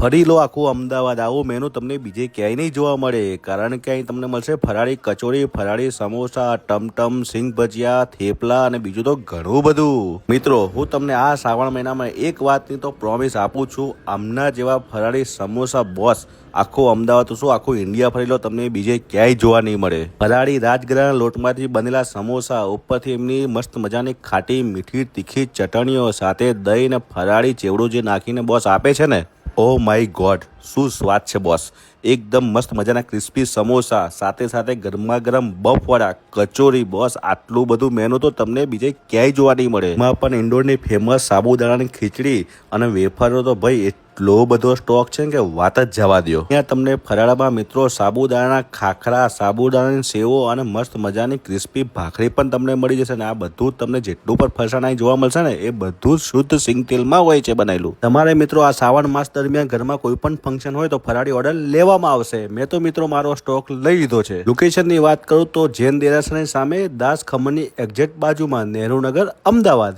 ફરી લો આખું અમદાવાદ, આવું મેનુ તમને બીજે ક્યાંય નહીં જોવા મળે, કારણ કે અહીં તમને મળશે ફરાળી કચોરી, ફરાળી સમોસા, ટમટમ, સિંગ ભજીયા, થેપલા અને બીજું તો ઘણું બધું. મિત્રો, હું તમને આ શ્રાવણ મહિનામાં એક વાતની તો પ્રોમિસ આપું છું, આમના જેવા ફરાળી સમોસા બોસ આખું અમદાવાદ તો શું આખું ઇન્ડિયા ફરી લો, તમને બીજે ક્યાંય જોવા નહીં મળે. ફરાળી રાજગરાના લોટમાંથી બનેલા સમોસા, ઉપરથી એમની મસ્ત મજાની ખાટી મીઠી તીખી ચટણીઓ સાથે દહીં ને ફરાળી ચેવડું જે નાખીને બોસ આપે છે ને, ઓ માય ગોડ, શું સ્વાદ છે બોસ. એકદમ મસ્ત મજાના ક્રિસ્પી સમોસા સાથે સાથે ગરમા ગરમ બફવાળા કચોરી બોસ, આટલું બધું મેનુ તો તમને બીજે ક્યાંય જોવા નહીં મળે. એમાં પણ ઇન્દોરની ફેમસ સાબુદાણાની ખીચડી અને વેફરો તો ભાઈ એટલો બધો સ્ટોક છે કે વાત જ જવા દો. ત્યાં તમને ફરાળામાં મિત્રો સાબુદાણા ખાખરા, સાબુદાણાની સેવો અને મસ્ત મજાની ક્રિસ્પી ભાખરી પણ તમને મળી જશે. ને આ બધું તમને જેટલું પણ ફરસાણ અહીં જોવા મળશે ને, એ બધું શુદ્ધ સિંગ તેલમાં હોય છે બનાવેલું. તમારે મિત્રો આ શ્રાવણ માસ દરમિયાન ઘરમાં કોઈ પણ ફંક્શન હોય તો ફરાળી ઓર્ડર લેવામાં આવશે. મેં તો મિત્રો મારો સ્ટોક લઈ લીધો છે. લોકેશનની વાત કરું તો જૈન દેરાસરની સામે દાસ ખમણની એક્ઝેક્ટ બાજુમાં, નહેરુનગર, અમદાવાદ.